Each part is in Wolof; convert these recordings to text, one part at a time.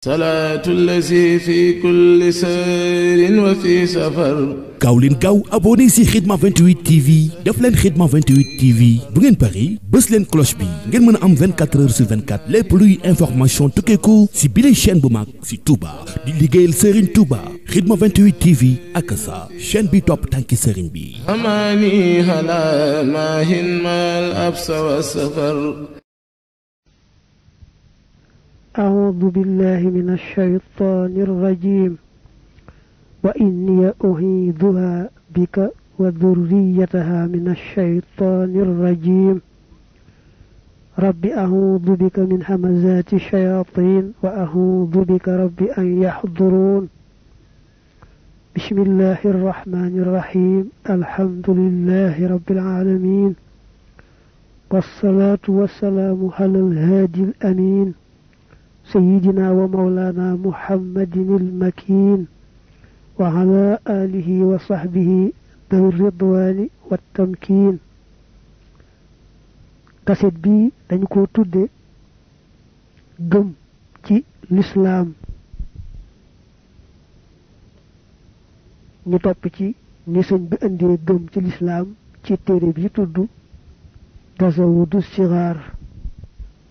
salaatu lazi fi kulli sayrin wa fi safar. gaaw leen gaaw abonné si Khidma 28 TV def leen Khidma 28 TV bu ngeen pari bës leen cloche bi ngeen mën a am 24 heures sur 24 lépp luy information tukkeeku si bile chaîne bu mag si Touba di liggéeyal Serigne Touba Khidma 28 TV ak sa chaîne bi topp tànki Serigne bi. amaani ala maahin maal absa wa safar. أعوذ بالله من الشيطان الرجيم وإني أعيذها بك وذريتها من الشيطان الرجيم رب أعوذ بك من همزات الشياطين وأعوذ بك رب أن يحضرون بسم الله الرحمن الرحيم الحمد لله رب العالمين والصلاة والسلام على الهادي الأمين سيدنا ومولانا محمد المكين وعلى آله وصحبه ذوي الرضوان والتمكين. kaset bi dañ ko tudde gëm ci l'islam ñu topp ci ni sëñ bi indee gëm ci l'islam ci téere bi tudd Tazawudu Sigaar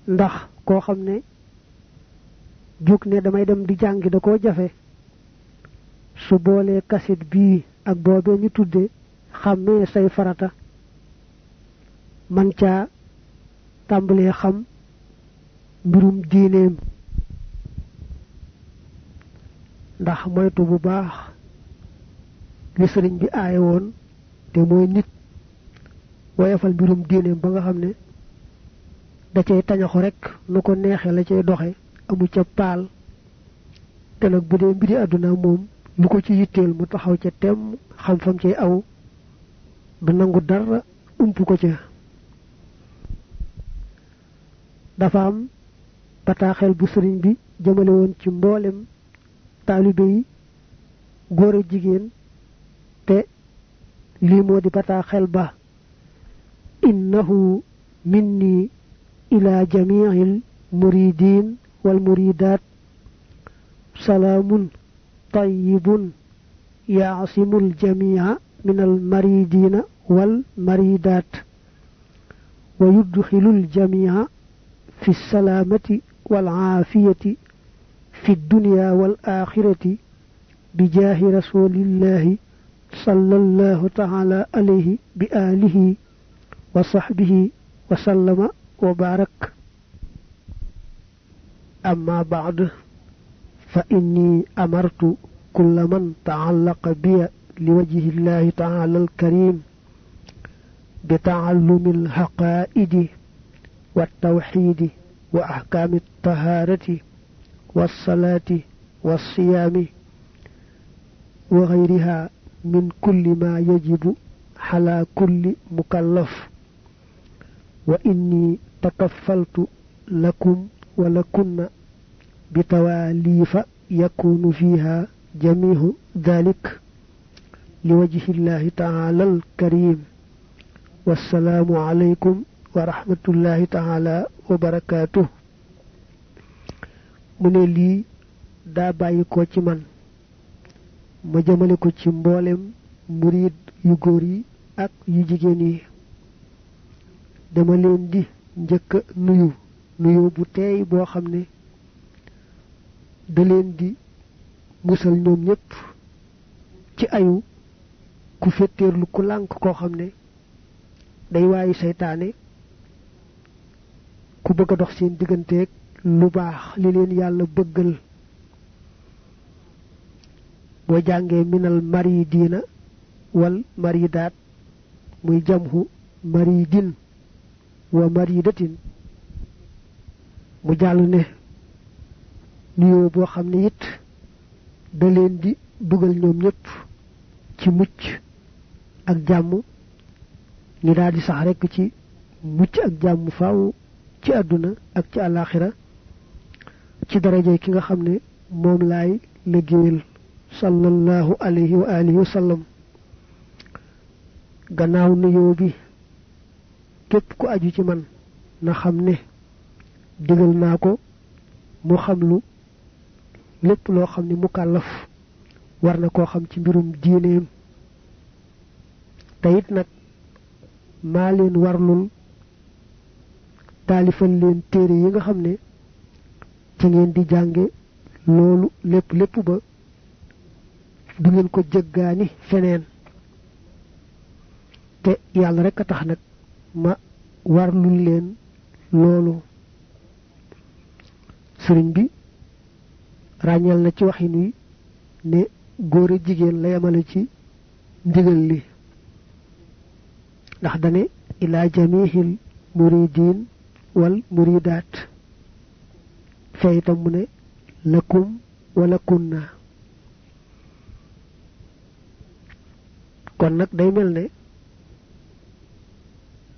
ndax koo xam ne jóg ne damay dem di jàngi da koo jafe su boolee kaset bii ak boobee ñu tudde xàmmee say farata man caa tàmbalee xam mbirum diineem ndax moytu bu baax li sëriñ bi aaye woon te mooy nit woyofal mbirum diineem ba nga xam ne da cay tañaxu rek nu ko neexee la cay doxe amu ca paal te nag bu dee mbiri àdduna moom lu ko ci yitteel mu taxaw ca temm xam fam cay aw du nangu dara ump ko ca. dafa am bataaxel bu sëriñ bi jëmale woon ci mboolem taalibe yi góor ak jigéen te lii moo di bataaxel ba innahu minni ila jamiil muridin والمريدات سلام طيب يعصم الجميع من المريدين والمريدات ويدخل الجميع في السلامة والعافية في الدنيا والآخرة بجاه رسول الله صلى الله تعالى عليه بآله وصحبه وسلم وبارك. أما بعد فإني أمرت كل من تعلق بي لوجه الله تعالى الكريم بتعلم الحقائد والتوحيد وأحكام الطهارة والصلاة والصيام وغيرها من كل ما يجب على كل مكلف وإني تكفلت لكم ولكن بتواليف يكون فيها جميع ذلك لوجه الله تعالى الكريم والسلام عليكم ورحمة الله تعالى وبركاته. من لي دا بايكو ci man ma jëmale ko ci mboolem murid yu góor yi ak yu jigéen yi dama leen di njëkk nuyu nuyoo bu teey boo xam ne da leen di musal ñoom ñépp ci ayu ku fetteerlu ku lànk koo xam ne day waayu seytaane ku bëgg a dox seen digganteeg lu baax li leen yàlla bëggal. boo jàngee minal maridiina wal maridaat muy jamhu maridin wa maridatin mu jàll ne nuyoo boo xam ne it da leen di dugal ñoom ñépp ci mucc ak jàmm ñu daal di sax rekk ci mucc ak jàmm faaw ci àdduna ak ci àllaaxira ci daraja ki nga xam ne moom laay liggéeyal sallallahu alayhi wa alihi wa sallam. gannaaw nuyoo bi képp ku aju ci man na xam ne digal naa ko mu xam lu lépp loo xam ni mukallaf war na koo xam ci mbirum diineem te it nag maa leen warlul taalifal leen téere yi nga xam ne ci ngeen di jànge loolu lépp ba du ngeen ko jëggaani feneen te yàlla rek a tax nag ma warlul leen loolu sëriñ bi ràññal na ci waxin wi ne góor a jigéen la yemale ci ndigal li ndax dane ila jamihil muridin wal muridaat fee itam mu ne lakum wala kunna kon nag day mel ne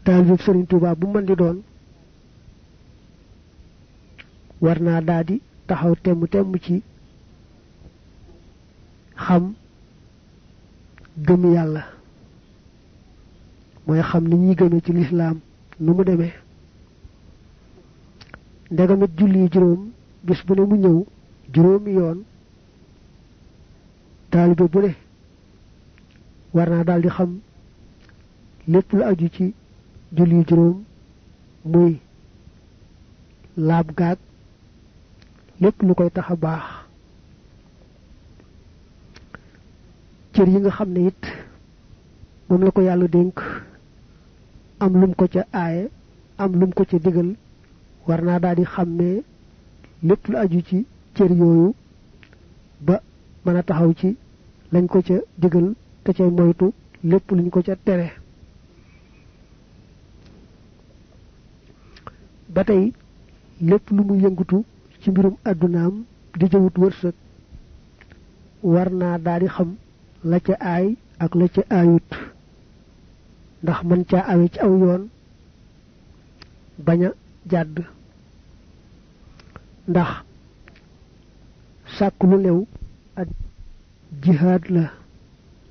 taalib Sëriñ Tuubaa bu mën di doon war naa daldi taxaw temm ci xam gëm yàlla mooy xam ni ñuy gëme ci lislaam nu mu demee ndegamit julli juróom bis bu ne mu ñëw juróomi yoon taalibe bu ne war naa daldi xam lépp lu aju ci julli juróom muy laab gaag lépp lu koy tax a baax cër yi nga xam ne it moom la ko yàlla dénk am lum ko ca aaye am lum ko ca digal war naa daal di xàmmee lépp lu aju ci cër yooyu ba mën a taxaw ci lañ ko ca digal te cay moytu lépp luñ ko ca tere ba tey lépp lu mu yëngutu ci mbirum àddunaam di jëwut wërsëg war naa daal di xam la ca aay ak la ca aayut ndax mën caa awe ci aw yoon bañ a jàdd ndax sàkk lu lew ak jihaad la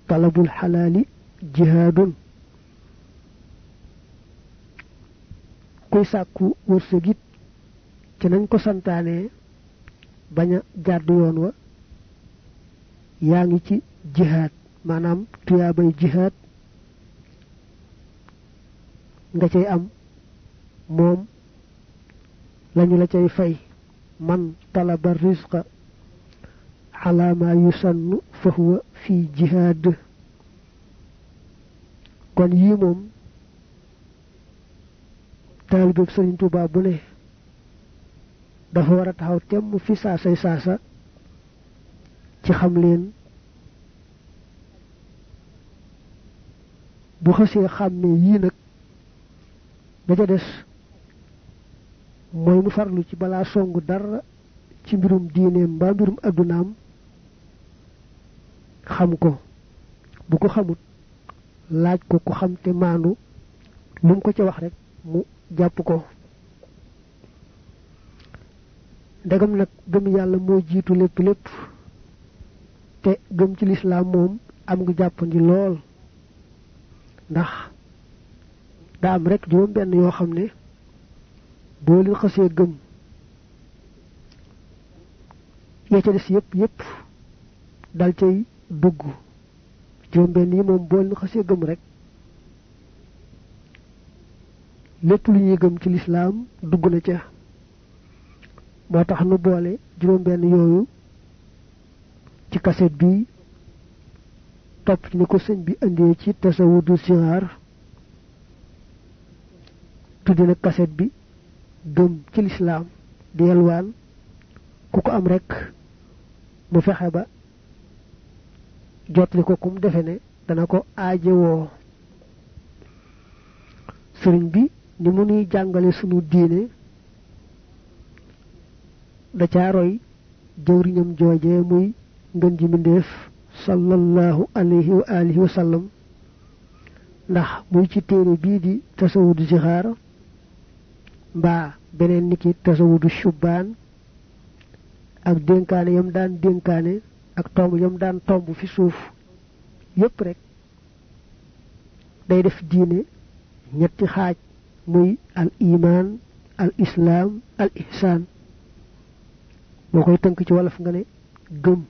talabul xalaali jihaadun kuy sàkku wërsëgit ci nañ ko santaane bañ a jàdd yoon wa yaa ngi ci jihaad maanaam tuyaabay jihaad nga cay am moom lañu la cay fay man talaba rizqa ala ma yusannu fa huwa fi jihaad kon yii moom taalibe Sëriñ Tuubaa bu ne dafa war a taxaw temm fi saasay saasa ci xam leen bu xësee xàmmee yii nag ba ca des mooy mu farlu ci balaa songu dara ci mbirum diineem mbaa mbirum addunaam xam ko bu ko xamut laaj ko ku xam te maanu lu mu ko ca wax rek mu jàpp ko ndegam nag gëm yàlla moo jiitu lépp te gëm ci lislaam moom am nga jàppandi lool ndax daa am rek juróom benn yoo xam ne boo leen xasee gëm ya ca des yépp dal cay dugg juróom benn yi moom boo leen xasee gëm rek lépp lu ñuy gëm ci lislaam dugg na ca moo tax nu boole juróom benn yooyu ci kaset bi topp ci ni ko sëñ bi indee ci tasawudu sigaar tuddi na kaset bi gëm ci lislaam di yelwaan ku ko am rek mu fexe ba jotli ko kum defe ne dana ko aajewoo sëriñ bi ni mu nuy jàngale sunu diine da caa roy jëwriñam jooje muy ngën ji mbindéef sallallahu alayhi wa alihi wa sallam ndax muy ci téere bii di tasawudu sixaar mbaa beneen niki tasawudu shubbaan ak dénkaane yam daan dénkaane ak tomb yam daan tomb fi suuf yépp rek day def diine ñetti xaaj muy al iman al islaam al ihsaan moo koy tënk ci wolof nga ne gëm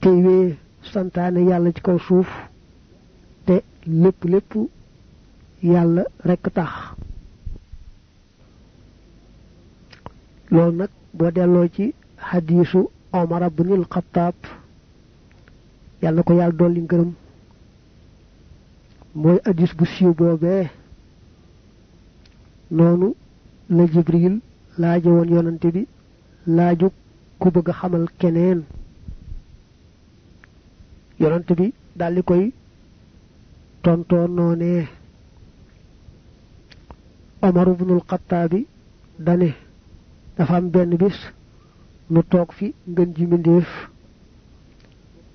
tey wee santaane yàlla ci kaw suuf te lépp yàlla rekk tax loolu nag boo delloo ci xadiisu Omar ibnul Xattaab yàlla na ko yàlla dolli ngërëm mooy hadiis bu siiw boobee noonu la Jibril laaje woon yonante bi laaju ku bëgg a xamal keneen yonante bi daldi koy tontoo noonee Omar ibnul Xattaabi dane dafa am benn bis nu toog fi ngën ji mbindéef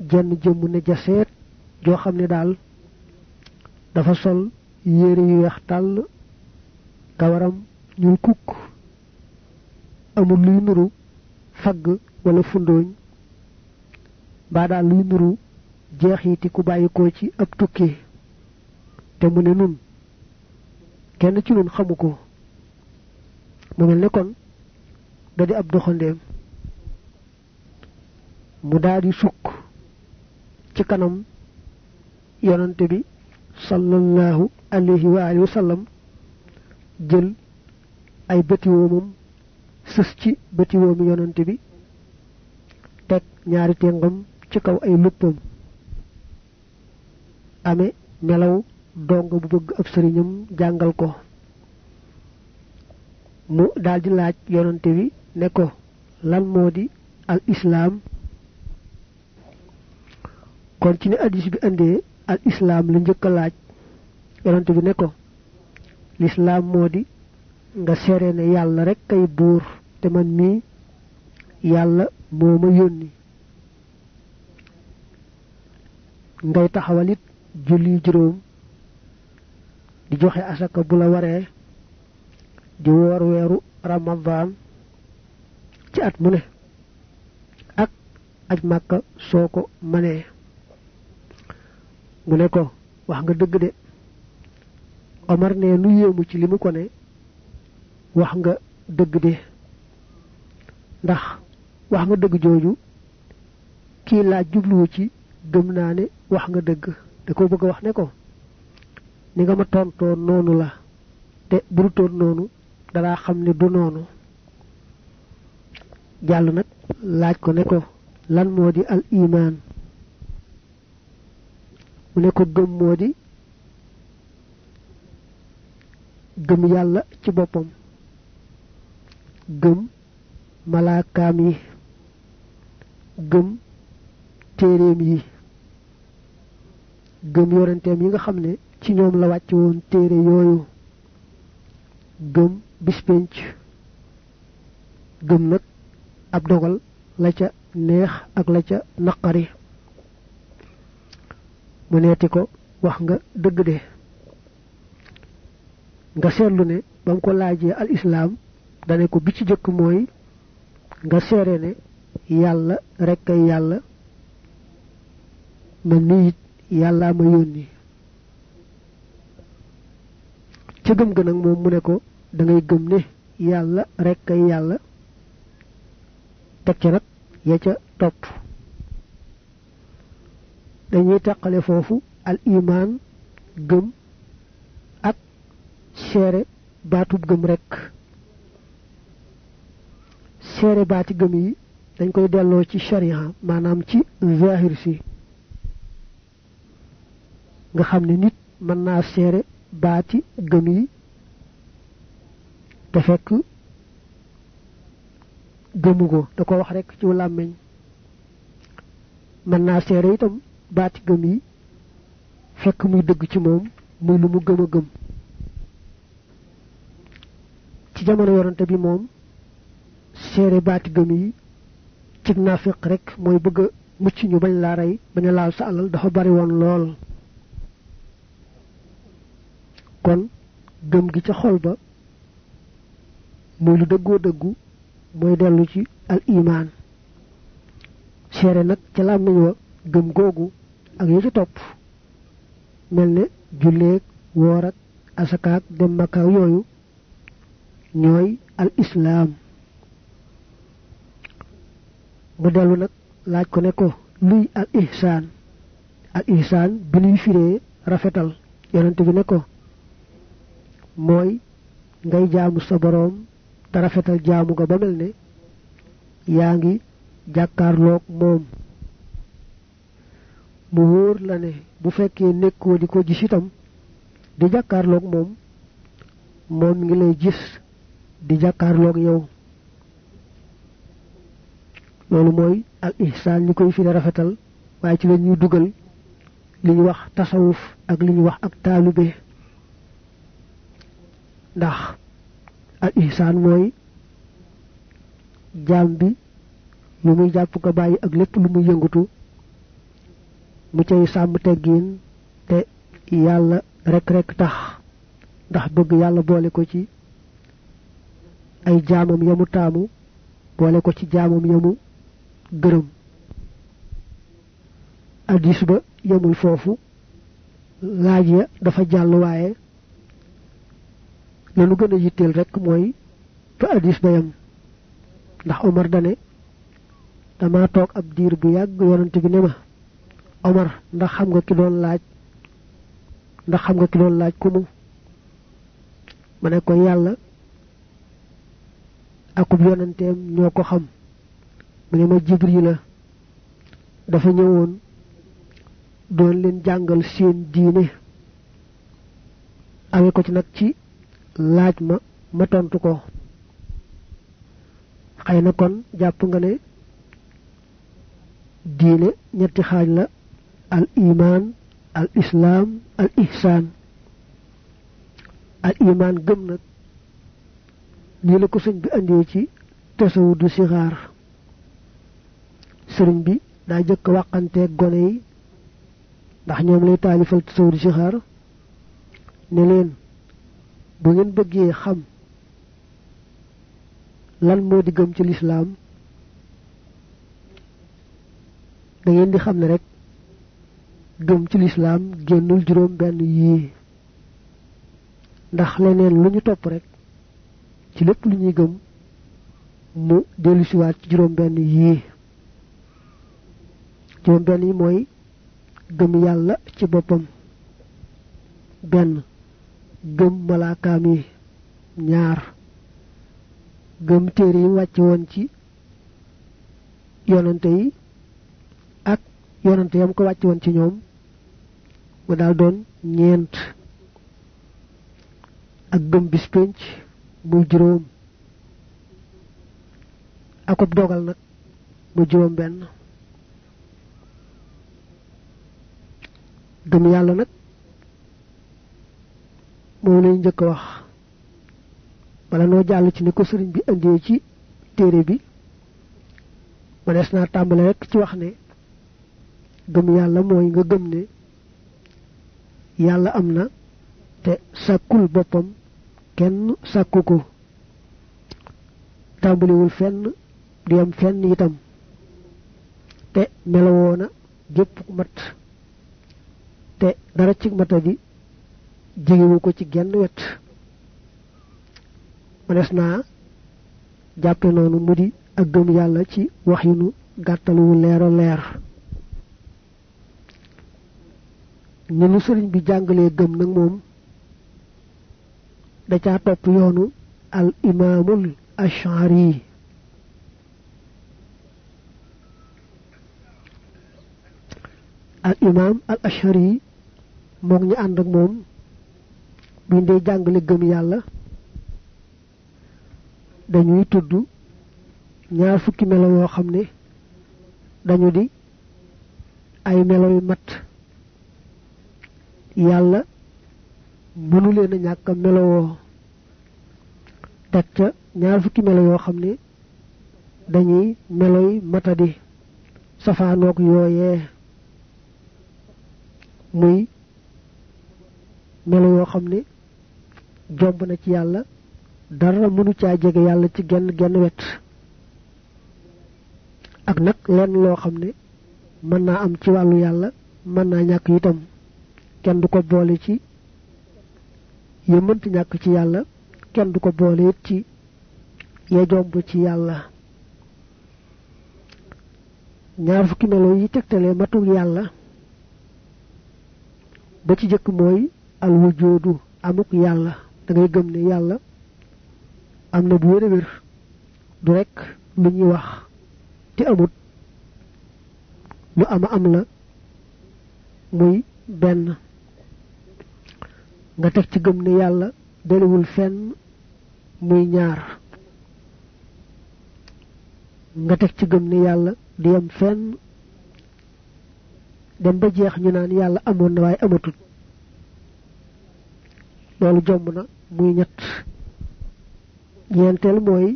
jenn jëmm ne jaseet joo xam ne daal dafa sol yére yu weex tàll kawaram ñuul kukk amul luy nuru fagg wala fundooñ mbaa daal luy nuru jeexiti ku bàyyikoo ci ab tukki te mu ne nun kenn ci nun xamu ko mu mel ne kon da di ab doxandeem mu daldi sukk ci kanam yonante bi sallallahu alayhi wa alihi wa sallam jël ay bëtiwoomam sës ci bëtiwoomi yonante bi teg ñaari téngam ci kaw ay luppam amee melaw donga bu bëgg ab sëriñam jàngal ko mu daldi laaj yonante bi ne ko lan moo di al islaam kon ci ne hadiis bi indee al islaam la njëkk a laaj yonante bi ne ko lislaam moo di nga seere ne yàlla rekk kay buur te man mii yàlla moo ma yónni ngay taxawalit julli juróom di joxe asaka bu la waree di woor weeru ramadan ci at mu ne ak aj màkka soo ko manee mu ne ko wax nga dëgg de Omar ne nu yéemu ci li mu ko ne wax nga dëgg de ndax wax nga dëgg jooju kii laaj jubluwu ci gëm naa ne wax nga dëgg da ko bëgg a wax ne ko ni nga ma tontoo noonu la te bu dutoon noonu dara xam ne du noonu jàll nag laaj ko ne ko lan moo di al iman mu ne ko gëm moo di gëm yàlla ci boppam gëm malaakaam yi gëm téeréem yi gëm yorenteem yi nga xam ne ci ñoom la wàcc woon téere yooyu gëm bis pénc gëm nag ab dogal la ca neex ak la ca naqari mu neeti ko wax nga dëgg de nga seetlu ne ba mu ko laajee al islaam dane ko bi ci jëkk mooy nga seere ne yàlla rekk ay yàlla man ni it yàllaa ma yónni ca gëm ga nag moom mu ne ko da ngay gëm ne yàlla rekk ay yàlla teg ca nag ya ca topp dañuy tàqale foofu al iman gëm ak seere baatub gëm rekk seere baati gëm yi dañ koy delloo ci sharia maanaam ci zahir si nga xam ne nit mën naa seere baati gëm yi te fekk gëmu ko da ko wax rekk ci làmmiñ mën naa seere itam baati gëm yi fekk muy dëgg ci moom muy lu mu gëm a gëm ci jamono yorante bi moom seere baati gëm yi ci naafiq rek mooy bëgg a mucc ñu bañ laa rey bañ a laal sa alal dafa bari woon lool kon gëm gi ca xol ba muy lu dëggoo dëggu mooy dellu ci al iman seere nag ca làmmiñ wa gëm googu ak ya ci topp mel ne julleeg woor ak asakaak dem makaaw yooyu ñooy al islaam mu dellu nag laaj ko ne ko luy al ihsaan bi ñuy firee rafetal yonent bi ne ko mooy ngay jaamu sa boroom te rafetal jaamu ga ba mel ne yaa ngi jàkkaarloog moom mu wóor la ne bu fekkee nekkoo di ko gis itam di jàkkaarloog moom ngi lay gis di jàkkaarloog yow loolu mooy al ihsaan ñi koy firi rafetal waaye ci la ñuy dugal li ñu wax tasawuf ak li ñu wax ak taalube ndax al ihsaan mooy jaam bi lu muy jàpp ko bàyyi ak lépp lu muy yëngatu mu cay sàmm teggiin te yàlla rek tax ndax bëgg yàlla boole ko ci ay jaamam yamu taamu boole ko ci jaamam yamu gërëm addis ba yemul foofu laaj ya dafa jàll waaye lanu gën a yitteel rek mooy fa addis ba yem ndax Omar dane dama toog ab diir bu yàgg yonante bi ne ma Omar ndax xam nga ki doon laaj ku mu ma ne ko yàlla akub yonanteem ñoo ko xam mu ne ma Jibril dafa ñëwoon doon leen jàngal seen diine amee ko ci nag ci laaj ma tontu ko xëy na kon jàpp nga ne diine ñetti xaaj la al iman al islaam al ihsaan al iman gëm nag nii la ko sëñ bi andee ci tasawudu sixaar sëriñ bi daa jëkk waxanteeg gone yi ndax ñoom lay taalifal tasawudu sixaar ne leen bu ngeen bëggee xam lan moo di gëm ci lislaam da ngeen di xam ne rek gëm ci lislaam génnul juróom benn yii ndax leneen lu ñu topp rek ci lépp lu ñuy gëm mu dellusiwaat ci juróom benn yii juróom benn yi mooy gëm yàlla ci boppam benn gëm malaakaam yi ñaar gëm téere yi wàcc woon ci yonante yi ak yonante yam ko wàcc woon ci ñoom mu daal doon ñeent ak gëm bis pénc muy juróom akub dogal nag muy juróom benn gëm yàlla nag moom lañu njëkk a wax bala noo jàll ci ni ko sëriñ bi indee ci téere bi manees naa tàmbale rek ci wax ne gëm yàlla mooy nga gëm ne yàlla am na te sàkkul boppam kenn sàkku ko tàmbaliwul fenn du yam fenn itam te melowoona gépp mat te dara ci mata di jegewu ko ci genn wet manees naa jàppe noonu mu di ak gëm yàlla ci wax yu nu gàttal wu leer a leer ni nu sëriñ bi jàngalee gëm nag moom da caa topp yoonu al imaamul ashari al imaam al ashari moog ñi ànd ak moom buñ dee jàngale gëm yàlla dañuy tudd ñaar fukki melo yoo xam ne dañu di ay melo yu mat yàlla mënu leen a ñàkk a melowoo teg ca ñaar fukki melo yoo xam ne dañuy meloy matadi safaanoog yooyee muy melo yoo xam ne jomb na ci yàlla dara mënu caa jege yàlla ci genn wet ak nag lenn loo xam ne mën naa am ci wàllu yàlla mën naa ñàkk itam kenn du ko boole ci ya mënti ñàkk ci yàlla kenn du ko boole it ci ya jomb ci yàlla ñaar fukki melo yi tegtale matuk yàlla ba ci jëkk mooy al wujudu amuk yàlla da ngay gëm ne yàlla am na bu wér a wér du rek lu ñuy wax te amut lu am la muy benn nga teg ci gëm ne yàlla delluwul fenn muy ñaar nga teg ci gëm ne yàlla du yem fenn dem ba jeex ñu naan yàlla amoon na waaye amatut loolu jomb na muy ñett ñeenteel mooy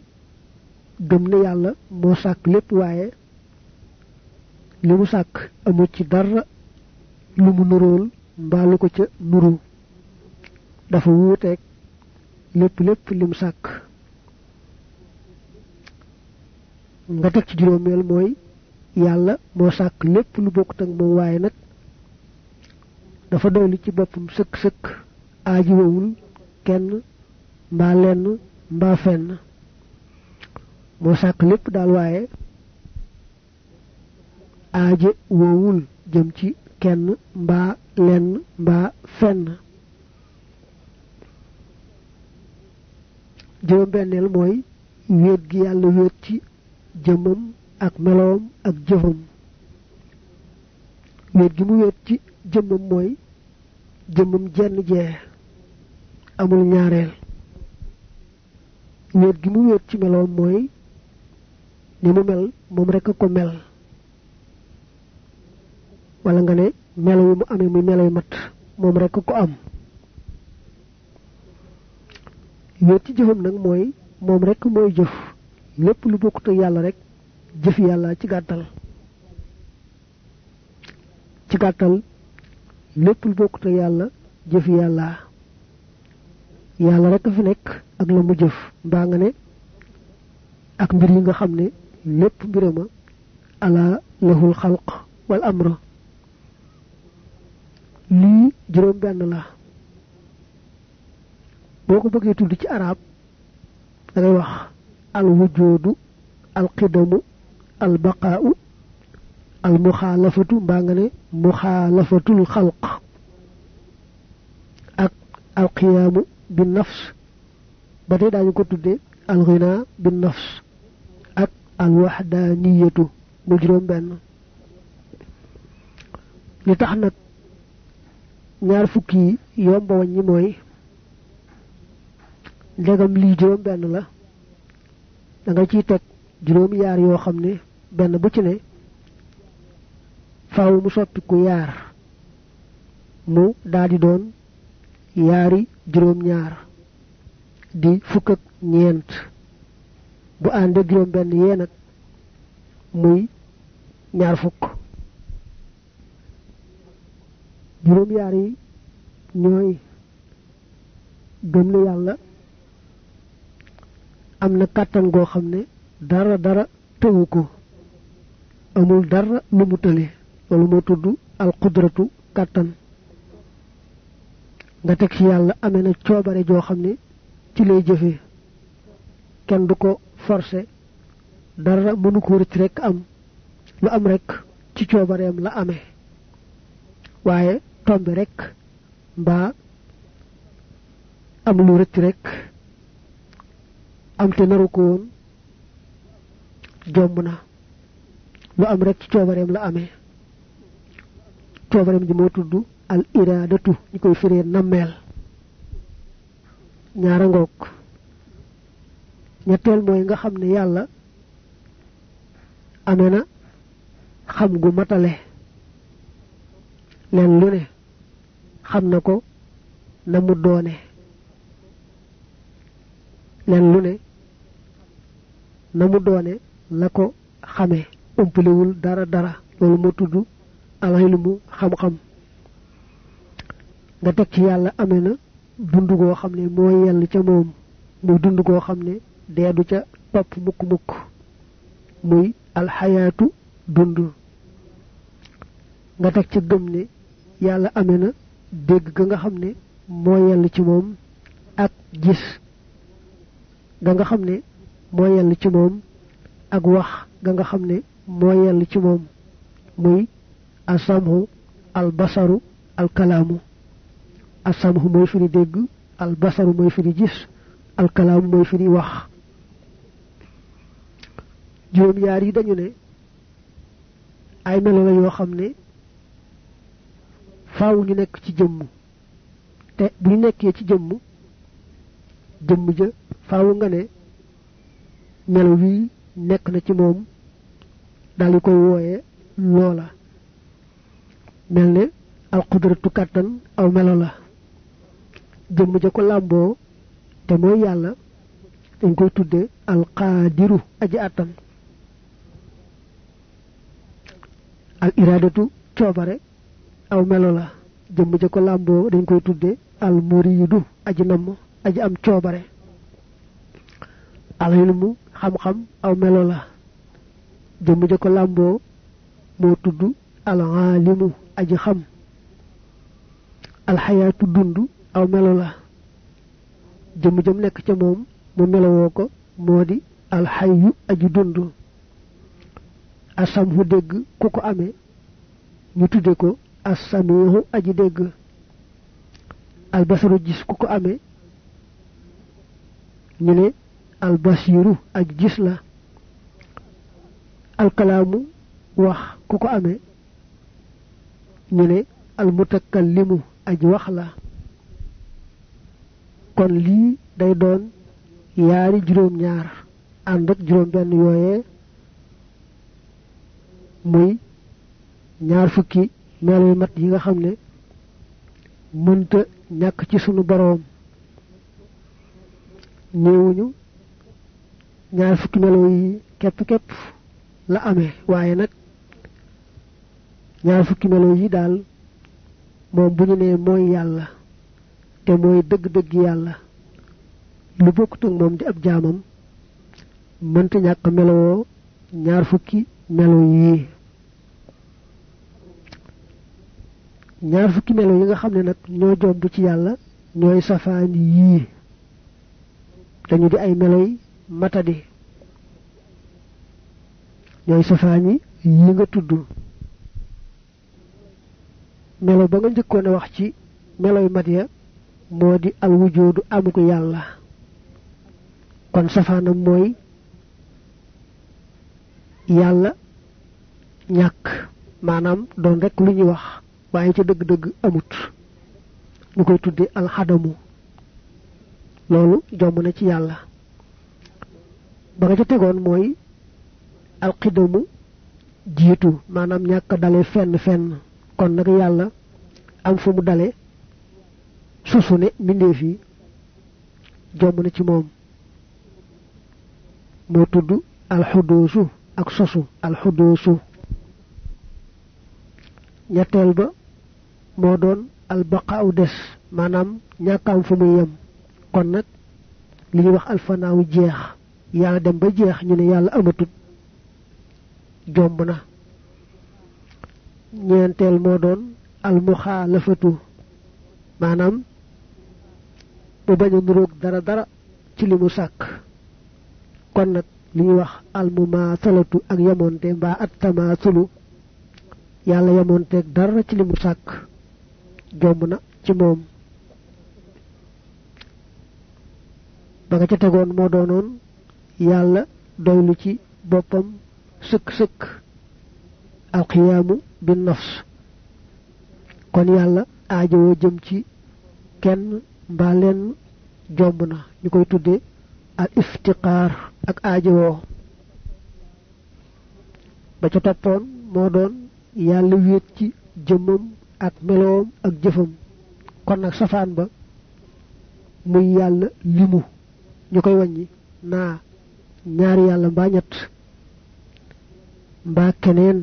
gëm ne yàlla moo sàkk lépp waaye li mu sàkk amul ci dara lu mu nuróol mbaa lu ko ca nuru dafa wuuteeg lépp li mu sàkk nga teg ci juróomeel mooy yàlla moo sàkk lépp lu bokkut ak moom waaye nag dafa doylu ci boppam sëkk aaji wowul kenn mbaa lenn mbaa fenn moo sàkk lépp daal waaye aaje wowul jëm ci kenn mbaa lenn mbaa fenn juróom benneel mooy wéet gi yàlla wéet ci jëmmam ak meloom ak jëfam wéet gi mu wéet ci jëmmam mooy jëmmam jenn jee amul ñaareel wéet gi mu wéet ci meloom mooy ni mu mel moom rekk ko mel wala nga ne melo yi mu amee muy melo yu mat moom rekk ko am wéet ci jëfam nag mooy moom rekk mooy jëf lépp lu bokkut ak yàlla rek jëf yàlla ci gàttal lépp lu bokkut ak yàlla jëf yàlla rek fi nekk ak la mu jëf mbaa nga ne ak mbir yi nga xam ne lépp mbirama ala lahul xalq wal amra lii juróom benn la boo ko bëggee tudd ci arab da ngay wax al wujudu al qidamu al baqaa'u al muxaalafatu mbaa nga ne muxaalafatul xalq ak al qiyaamu bi nafs ba tey daañu ko tudde al ghina bi nafs ak al waxdaaniyatu mu juróom benn li tax nag ñaar fukki yomba waññi mooy ndegam lii juróom benn la da nga ciy teg juróom yaar yoo xam ne benn bu ci ne faaw mu soppiku yaar mu daldi doon yaari juróom ñaar di fukk ak ñeent bu ànd ak juróom benn yee nag muy ñaar fukk juróom yaar yi ñooy gëm ne yàlla am na kàttan goo xam ne dara tëwu ko amul dara lu mu tële loolu moo tudd al qudratu kàttan nga teg ci yàlla amee na coobare joo xam ne ci lay jëfee kenn du ko forcé dara mënu ko rëcc rekk am lu am rekk ci coobareem la amee waaye tombe rekk mbaa am lu rëcc rekk am te naru ko woon jomb na lu am rekk ci coobareem la amee coobareem ji moo tudd al iraadatu ñu koy firee nammeel ñaara ngoog ñetteel mooy nga xam ne yàlla amee na xam gu matale leen lu ne xam na ko na mu doone leen lu ne na mu doone la ko xamee umpalewul dara loolu moo tudd al ilmu xam-xam nga teg ci yàlla amee na dund goo xam ne moo yell ca moom muy dund goo xam ne deedu ca topp mukk muy alxayaatu dund nga teg ca gëm ne yàlla amee na dégg ga nga xam ne moo yell ci moom ak gis ga nga xam ne moo yell ci moom ak wax ga nga xam ne moo yell ci moom muy asamhu al basaru al kalaamu asamhu mooy firi dégg al basaru mooy firi gis al kalaamu mooy firi wax juróom yaar yi dañu ne ay melo la yoo xam ne faaw ñu nekk ci jëmm te bu ñu nekkee ci jëmm ja faaw nga ne melo wi nekk na ci moom daal di koy wooye loola mel ne alqudratu kàttan aw melo la jëmm ja ko làmboo te mooy yàlla dañ koy tudde alqaadiru aji àttan al iradatu coobare aw melo la jëmm ja ko làmboo dañ koy tudde al muridu aji namm aji am coobare al ilmu xam-xam aw melo la jëmm ja ko làmboo moo tudd al aalimu aji xam al xayaatu dund aw melo la jëmm jëm nekk ca moom mu melowoo ko moo di al xayyu aji dund asamhu dégg ku ko amee ñu tudde ko assamihu aji dégg al basaru gis ku ko amee ñu ne al basiru aji gis la al kalaamu wax ku ko amee ñu ne al mutakallimu aji wax la kon lii day doon yaari juróom ñaar ànd ak juróom benn yooyee muy ñaar fukki melo yu mat yi nga xam ne mënta ñàkk ci sunu boroom néewuñu ñaar fukki melo yi képp la amee waaye nag ñaar fukki melo yi daal moom bu ñu nee mooy yàlla te mooy dëgg-dëgg yàlla lu bokkut ak moom di ab jaamam mënta ñàkk melowoo ñaar fukki melo yii ñaar fukki melo yi nga xam ne nag ñoo jomb ci yàlla ñooy safaani yii dañu di ay meloy matadi ñooy safaani yi nga tudd melo ba nga njëkkoon a wax ci meloy mat ya moo di al wujoodu amu ko yàlla kon safaanam mooy yàlla ñàkk maanaam doon rek lu ñuy wax waaye ca dëgg-dëgg amut ñu koy tudde alxadamu loolu jomb na ci yàlla ba nga ca tegoon mooy alxidamu jiitu maanaam ñàkk dale fenn kon nag yàlla am fu mu dale susu ne mbindeef yi jomb na ci moom moo tudd alxudoosu ak sosu alxudoosu ñetteel ba moo doon albaqaaw des maanaam ñàkkaam fu muy yem kon nag li ñuy wax alfanaawu jeex yàlla dem ba jeex ñu ne yàlla amatut jomb na ñeenteel moo doon almuxaalafatu maanaam bu bañ a nuróog dara ci li mu sàkk kon nag li ñuy wax almumaasalatu ak yamonte mbaa at tamaasulu yàlla yamonteeg dara ci li mu sàkk jomb na ci moom ba nga ca tegoon moo doonoon yàlla doylu ci boppam sëkk alxiyaamu bin nafs kon yàlla aajowoo jëm ci kenn mbaa leen jomb na ñu koy tudde al iftiqaar ak aajowoo ba ca toppoon moo doon yàlla wéet ci jëmmam ak meloom ak jëfam kon nag safaan ba muy yàlla limu ñu koy wàññi naa ñaari yàlla mbaa ñett mbaa keneen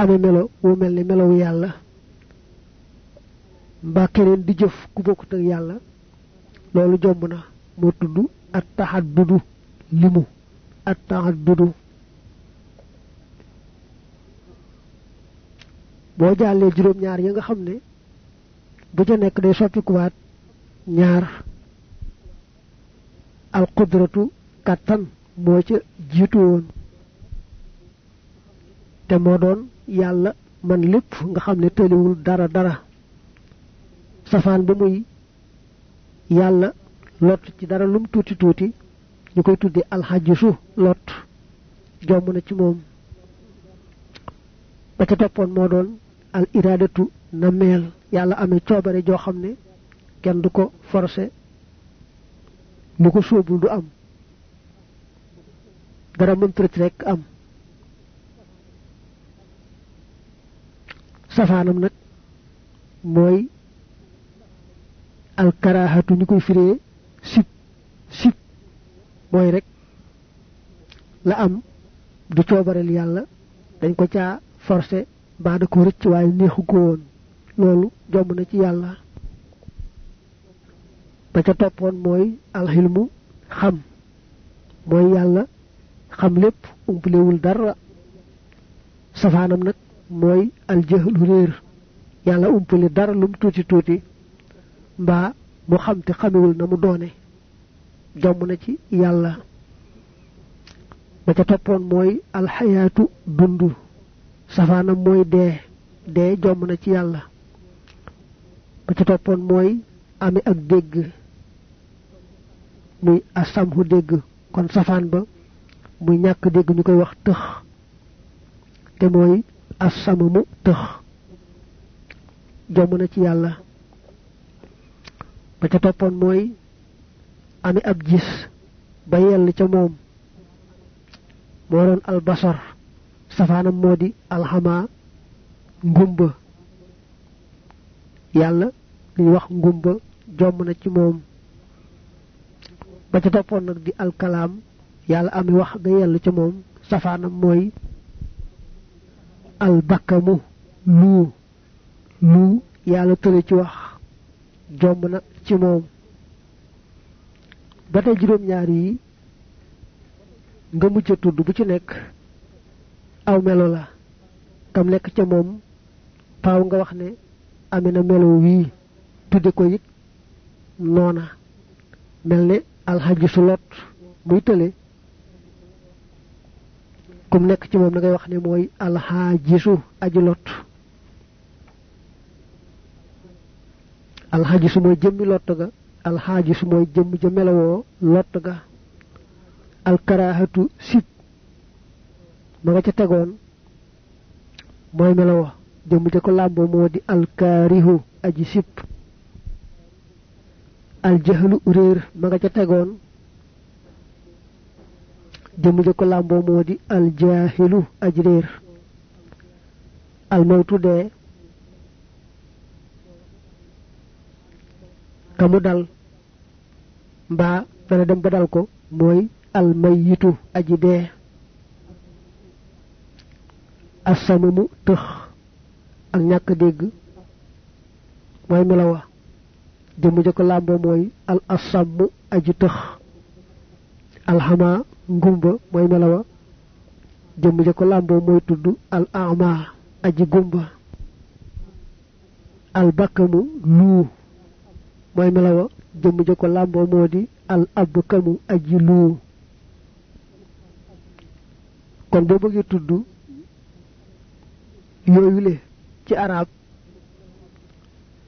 amee melo wu mel ni melowu yàlla mbaa keneen di jëf ku bokkut ak yàlla loolu jomb na moo tudd at taxaddudu limu at taxaddudu boo jàllee juróom-ñaar ya nga xam ne bu ca nekk day soppikuwaat ñaar alqudratu kàttan moo ca jiitu woon te moo doon yàlla man lépp nga xam ne tëliwul dara dara safaan ba muy yàlla lot ci dara lum tuuti tuuti ñu koy tudde alxajisu lot jomb na ci moom ba ca toppoon moo doon al iradatu na meel yàlla amee coobare joo xam ne kenn du ko forcé lu ko sóobul du am dara mëntërëc rekk am safaanam nag mooy alkarahatu ñu koy firee sib sib mooy rek la am du coobareel yàlla dañ ko caa forcé baa da ko rëcc waaye neexu ko woon loolu jomb na ci yàlla ba ca toppoon mooy alxilmu xam mooy yàlla xam lépp umpalewul dara safaanam nag mooy aljahlu réer yàlla umpale dara lum tuuti tuuti mbaa mu xam te xamewul na mu doone jomb na ci yàlla ba ca toppoon mooy alxayaatu dund safaanam mooy dee jomb na ci yàlla ba ca toppoon mooy ame ak dégg muy asamhu dégg kon safaan ba muy ñàkk dégg ñu koy wax tëx te mooy asamamu tëx jomb na ci yàlla ba ca toppoon mooy ame ab gis ba yell ca moom moo doon albasar safaanam moo di alxama ngumba yàlla li wax ngumba jomb na ci moom ba ca toppoon nag di alkalaam yàlla ami wax ga yell ca moom safaanam mooy albakamu luu yàlla tële ci wax jomb na ci moom ba tey juróom-ñaar yi nga mujj a tudd bu ci nekk aw melo la kam nekk ca moom faaw nga wax ne ame na melo wii tudde ko it noona mel ne alxajisu lot muy tële kum nekk ci moom da ngay wax ne mooy alxajisu aji lot alxajisu mooy jëmmi lott ga alxajisu mooy jëmm ja melowoo lott ga alkarahatu sib ma nga ca tegoon mooy melowa jëmm ja ko làmboo moo di alkaarihu aji sib aljahlu réer ma nga ca tegoon jëmm ja ko làmboo moo di aljahilu aji réer almawtu dee ka mu dal mbaa dana dem ba dal ko mooy almayitu aji dee asamamu tëx ak ñàkk dégg mooy melawa jëmm ja ko làmboo mooy al asamu aji tëx alxama ngumba mooy melawa jëmm ja ko làmboo mooy tudd al ama aji gumba al bakamu luu mooy melawa jëmm ja ko làmboo moo di al abkamu aji luu kon boo bëggee tudd yooyule ci arab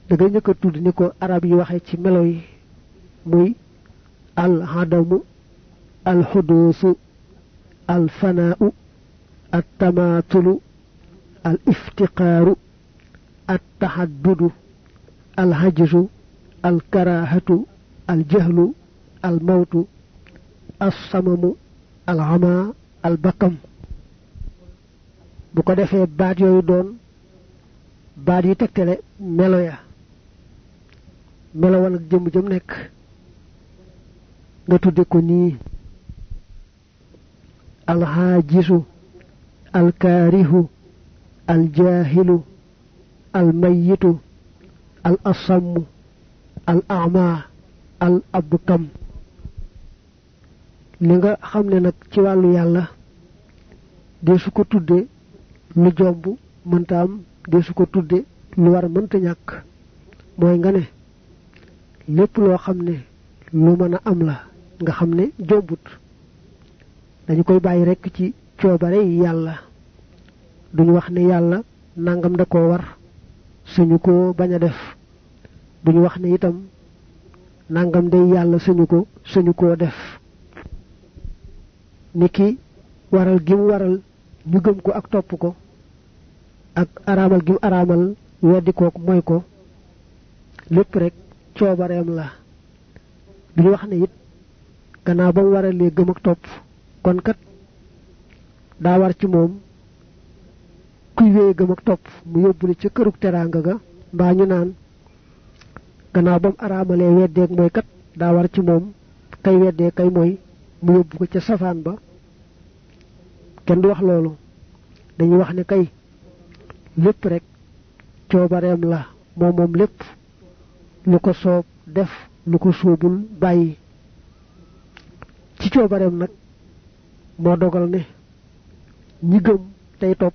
da ngay njëkk a tudd ni ko arab yi waxee ci melo yi muy al hadamu al xuduusu al fanaau al tamaatulu al iftiqaaru al taxaddudu al hajju al karahatu al jahlu al mawtu al samamu al ama al bakam bu ko defee baat yooyu doon baat yi tegtale melo ya melowal ak jëm jëm nekk nga tudde ko nii alxaajisu alkaarihu aljaahilu almayitu al asammu al ama al abkam li nga xam ne nag ci wàllu yàlla de su ko tudde lu jomb mënta am de su ko tudde lu war mënta ñàkk mooy nga ne lépp loo xam ne lu mën a am la nga xam ne jombut dañu koy bàyyi rekk ci coobare yi yàlla duñu wax ne yàlla nangam da koo war suñu ko bañ a def duñu wax ne itam nangam day yàlla suñu koo def niki waral gi mu waral ñu gëm ko ak topp ko ak araamal gi mu araamal weddi ko mooy ko lépp rek coobareem la duñu wax ne it gannaaw ba mu waralee gëm ak topp kon kat daa war ci moom kuy wéye gëm ak topp mu yóbbule ca kërug teraanga ga mbaa ñu naan gannaaw ba mu araamalee weddeeg mooy kat daa war ci moom kay weddee kay mooy mu yóbbu ko ca safaan ba kenn du wax loolu dañuy wax ne kay lépp rek coobareem la moom lépp lu ko soob def lu ko soobul bàyyi ci coobareem nag moo dogal ne ñi gëm tey topp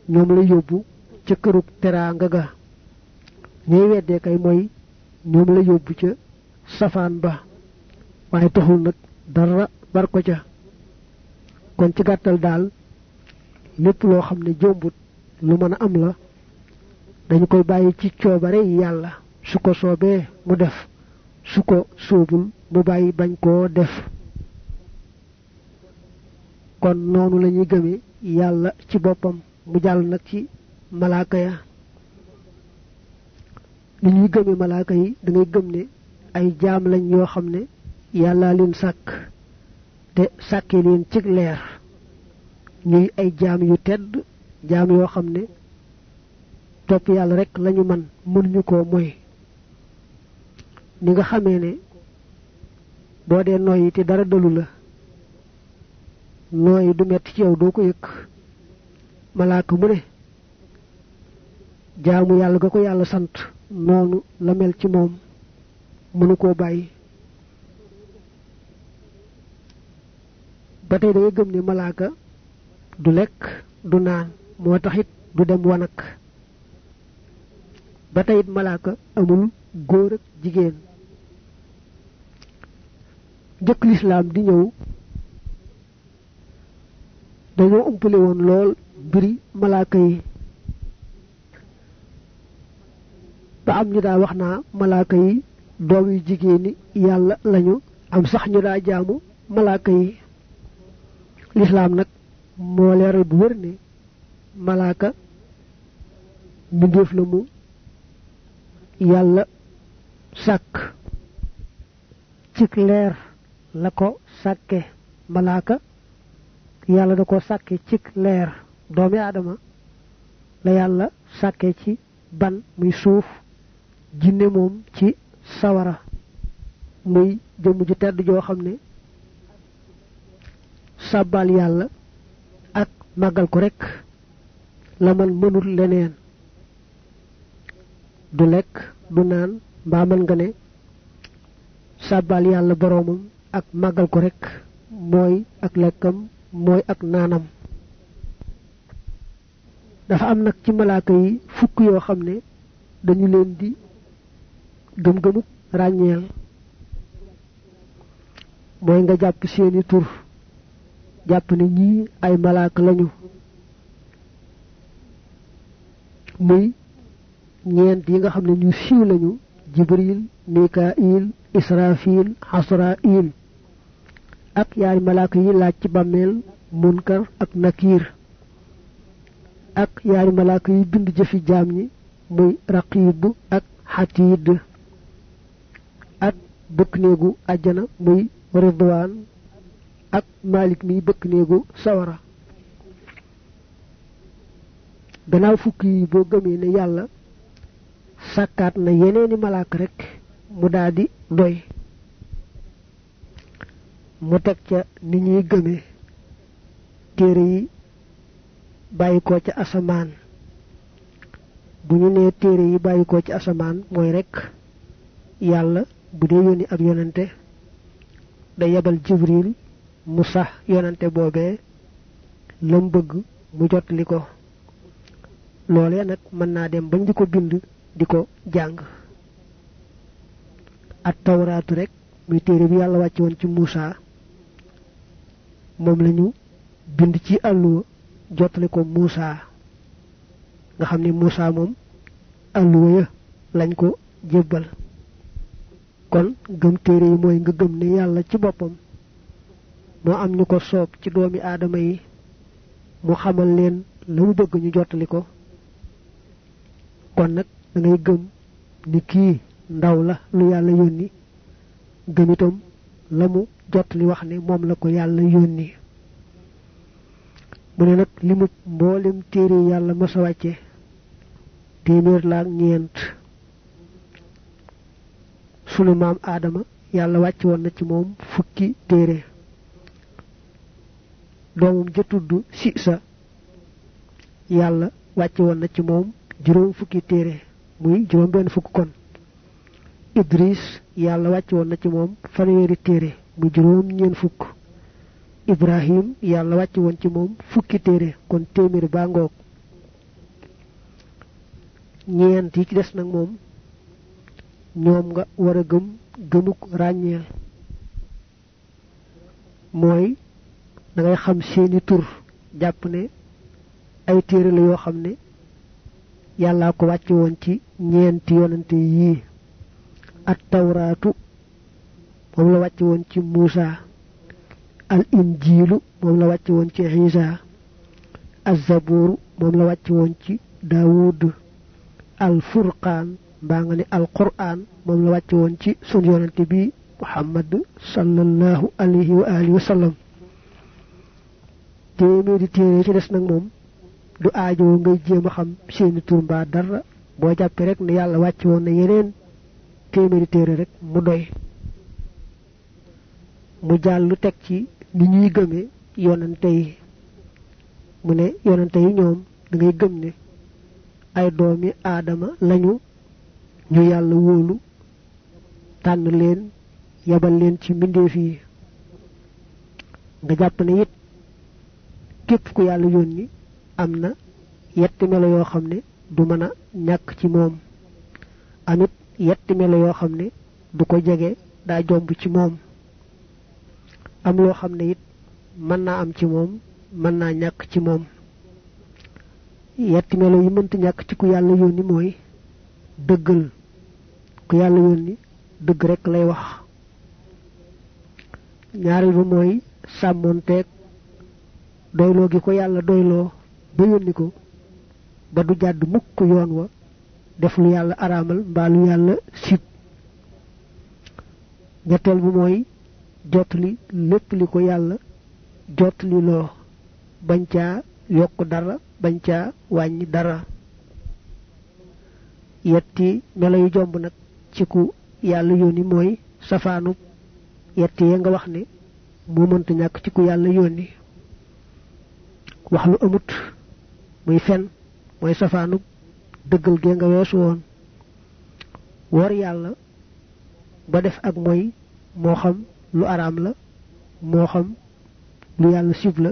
ñoom la yóbbu ca kërug teraanga ga ñuy weddee kay mooy ñoom la yóbbu ca safaan ba waaye taxul nag dara war ko ca kon ci gàttal daal lépp loo xam ne jombut lu mën a am la dañu koy bàyyi ci coobare yi yàlla su ko soobee mu def su ko soobul mu bàyyi bañ koo def kon noonu la ñuy gëmee yàlla ci boppam mu jàll nag ci malaaka ya ni ñuy gëmee malaaka yi da ngay gëm ne ay jaam lañ yoo xam ne yàlla leen sàkk te sàkkee leen ci leer ñuy ay jaam yu tedd jaam yoo xam ne topp yàlla rek lañu man mënuñu koo moy ni nga xamee ne boo dee nooyi te dara dalu la nooyi du metti ci yow doo ko yëg malaaka mu ne jaamu yàlla ga ko yàlla sant noonu la mel ci moom mënu koo bàyyi ba tey da ngay gëm ne malaaka du lekk du naan moo taxit du dem wanak ba tey it malaaka amul góor ak jigéen njëkk lislaam di ñëw dañoo umpale woon lool mbiri malaaka yi ba am ñu daa wax naa malaaka yi doom yu jigéeni yàlla lañu am sax ñu daa jaamu malaaka yi lislaam nag moo leeral bu wér ne malaaka mbindéef la mu yàlla sàkk cik leer la ko sàkke malaaka yàlla da ko sàkke cik leer doomi aadama la yàlla sàkke ci ban muy suuf jinne moom ci sawara muy jëmm ju tedd joo xam ne sàbbal yàlla ak màggal ko rekk la man mënul leneen du lekk du naan mbaa mën nga ne sàbbal yàlla boroomam ak màggal ko rekk mooy ak lekkam mooy ak naanam dafa am nag ci malaaka yi fukk yoo xam ne dañu leen di gëm-gëmuk ràññeel mooy nga jàpp seeni tur jàpp ne ñii ay malaaka lañu muy ñeent yi nga xam ne ñu siiw lañu jibril mikail israfil hasrail ak yaari malaaka yi laaj ci bàmmeel munkar ak nakiir ak yaari malaaka yi bind jëfi jaam ñi muy raqib ak xatiid ak bëkk néegu àjjana muy ridwaan ak malik mi bëkk néegu sawara gannaaw fukk yi boo gëmee ne yàlla sàkkaat na yeneeni malaaka rekk mu daldi doy mu teg ca ni ñuy gëmee téere yi bàyyi ko ca asamaan bu ñu nee téere yi bàyyi ko ci asamaan mooy rekk yàlla bu dee yónni ab yonante da yebal jibril mu sax yonante boobee lam bëgg mu jotli ko loolee nag mën naa dem bañ di ko bind di ko jàng at tawraatu rek muy téere bi yàlla wàcce woon ci Muusaa moom lañu bind ci àlluwa jottali ko Muusa nga xam ne Muusa moom alluwa ya lañ ko jébbal. kon gëm téere yi mooy nga gëm ne yàlla ci boppam moo am ñu ko soob ci doomi aadama yi mu xamal leen la mu bëgg ñu jottali ko. kon nag da ngay gëm ni kii ndaw la lu yàlla yónni gëm itam la mu jottali wax ne moom la ko yàlla yónni. mu ne nag li mu mboolem téere yàlla mës a wàcce téeméer la ak ñeent. sunu maam aadama yàlla wàcc woon na ci moom fukki téere. doomam ja tudd Sisa yàlla wàcc woon na ci moom juróom fukki téere muy juróom benn fukk kon. Idris yàlla wàcc woon na ci moom fanweeri téere muy juróom ñeen fukk. Ibrahim yàlla wàcc woon ci moom fukki téere kon téeméeri baa ngoog. ñeent yi ci des nag moom ñoom nga war a gëm gëmuk ràññeel. mooy da ngay xam seeni tur jàpp ne ay téere la yoo xam ne yàllaa ko wàcc woon ci ñeenti yonante yii. at tawraatu moom la wàcc woon ci Muusa. al injiilu moom la wàcc woon ci Isa. az-zabuuru moom la wàcc woon ci Daawud. al furqaan mbaa nga ne al qur'aan moom la wàcc woon ci sunu yonante bi Muhammad sallallahu alayhi wa alihi wa sallam. téeméeri téere ci des nag moom du aajoo ngay jéem a xam seeni tur mbaa dara boo jàppee rek ne yàlla wàcc woon na yeneen téeméeri téere rek mu doy. mu jàll teg ci ni ñuy gëmee yonante yi. mu ne yonante yi ñoom da ngay gëm ne ay doomi aadama lañu ñu yàlla wóolu tànn leen yabal leen ci mbindeef yi. nga jàpp ne it képp ku yàlla yónni am na yetti melo yoo xam ne du mën a ñàkk ci moom. amit yetti melo yoo xam ne du ko jege daa jomb ci moom. am loo xam ne it mën naa am ci moom mën naa ñàkk ci moom. yetti melo yi mënta ñàkk ci ku yàlla yónni mooy dëggal. ku yàlla yónni dëgg rekk lay wax. ñaareel ba mooy sàmmoonteeg doyloo gi ko yàlla doyloo ba yónni ko ba du jàdd mukk yoon wa def lu yàlla araamal mbaa lu yàlla sib. ñetteel bu mooy jottali lépp li ko yàlla jottali loo bañ caa yokk dara bañ caa wàññi dara. yetti melo yu jomb nag ci ku yàlla yónni mooy safaanu yetti ya nga wax ne moo mënta ñàkk ci ku yàlla yónni. wax lu amut muy fen mooy safaanu dëggal gee nga weesu woon. wor yàlla ba def ak mooy moo xam lu araam la moo xam lu yàlla sib la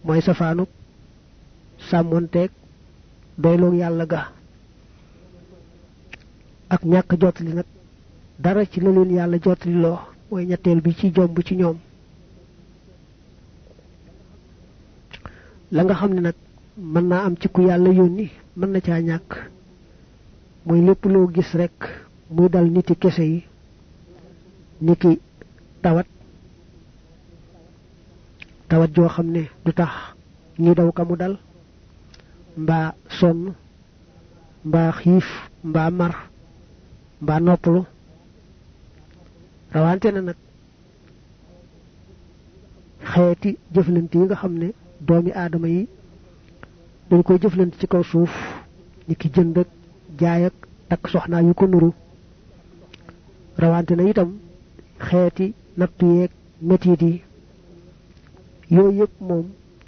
mooy safaanu sàmmoonteeg doyloog yàlla ga. ak ñàkk jottali nag dara ci la leen yàlla jottali loo mooy ñetteel bi ci jomb ci ñoom. la nga xam ne nag mën naa am ci ku yàlla yónni mën na caa ñàkk mooy lépp loo gis rekk muy dal niti kese yi niki tawat joo xam ne du tax ñi daw ka mu dal mbaa sonn mbaa xiif mbaa mar mbaa noppalu. rawante na nag xeeti jëflante yi nga xam ne doomi aadama yi dañ koy jëflante ci kaw suuf ni ki jënd ak jaay ak takk soxnaa yu ko nuru. rawante na itam xeeti nattu yeeg metit yi yooyu yëpp moom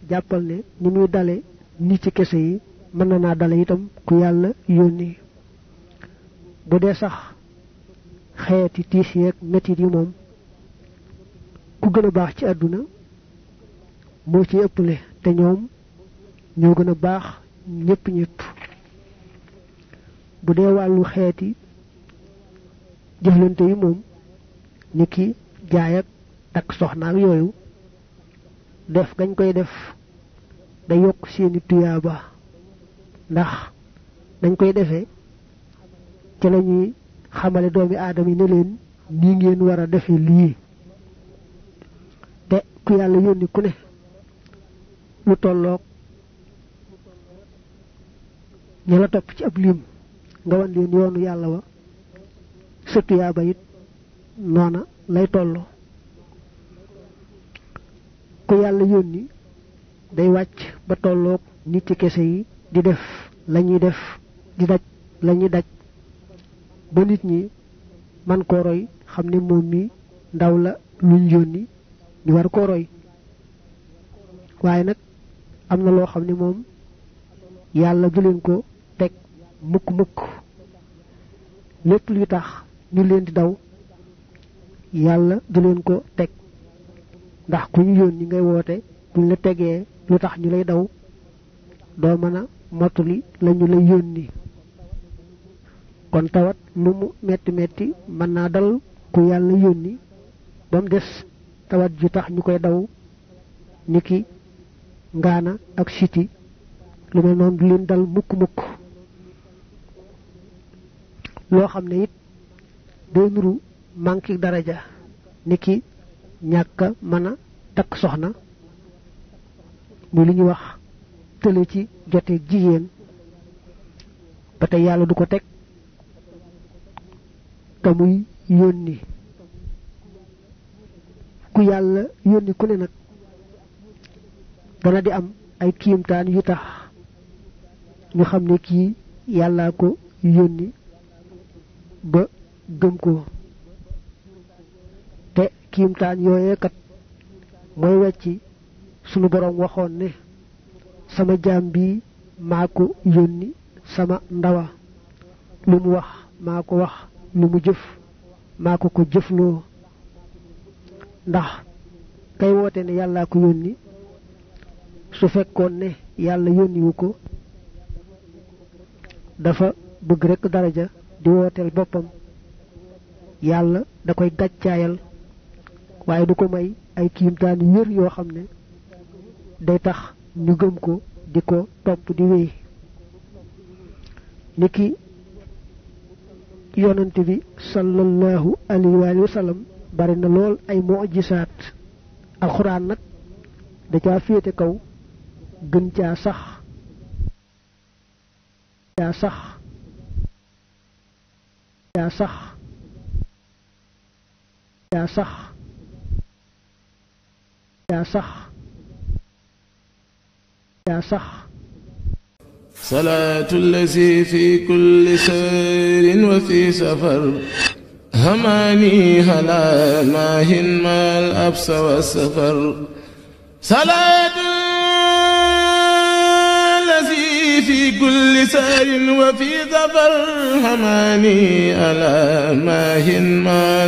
jàppal ne ni muy dale nit ci kese yi mën na naa dale itam ku yàlla yónni. bu dee sax xeeti tiis yeeg metit yi moom ku gën a baax ci àdduna moo ci ëpple te ñoom ñoo gën a baax ñépp. bu dee wàllu xeeti jëflante yi moom ni ki jaay ak takk soxnaak yooyu def gañ koy def day yokk seeni tuyaaba ndax dañ koy defee ci lañuy xamale doomi aadama yi ne leen nii ngeen war a defe lii te ku yàlla yónni ku ne lu tolloog ña la topp ci ab lim nga wan leen yoonu yàlla wa sa tuyaaba it noona lay tolloo ku yàlla yónni day wàcc ba tolloog nit ci kese yi di def lañuy def di daj lañuy daj ba nit ñi man koo roy xam ne moom mi ndaw la luñ yónni ñu war koo roy waaye nag am na loo xam ne moom yàlla du leen ko teg mukk lépp luy tax ñu leen di daw yàlla du leen ko teg ndax ku ñu yónni ngay woote buñ la tegee lu tax ñu lay daw doo mën a mottali lañu lay yónni kon tawat lu mu metti metti mën naa dal ku yàlla yónni ba mu des tawat ju tax ñu koy daw niki ngaana ak siti lu mel noonu du leen dal mukk loo xam ne it day nuru manki daraja niki ñàkk mën a takk soxna muy li ñuy wax tële ci jote jigéen ba tey yàlla du ko teg ka muy yónni ku yàlla yónni ku ne nag dana di am ay kiimtaan yu tax ñu xam ne kii yàllaa ko yónni ba gëm ko te kiimtaan yooyee kat mooy wecci sunu boroom waxoon ne sama jaam bi maa ko yónni sama ndawa lu mu wax maa ko wax lu mu jëf maa ko jëfloo ndax kay woote ne yàllaa ko yónni su fekkoon ne yàlla yónniwu ko dafa bëgg rekk daraja di wooteel boppam yàlla da koy gàccaayal waaye du ko may ay kiimtaan yu wér yoo xam ne day tax ñu gëm ko di ko topp di wéy niki yonent bi sallallahu alayhi wa sallam bari na lool ay mu'jisaat alxuraan nag da caa féete kaw gën caa sax salaatu allazi fi kulli sayrin wa fi safar hamaani halaa maahin maal absa wa safar salaatu allazi fi kulli sayrin wa fi safar hamaani halaa maahin maal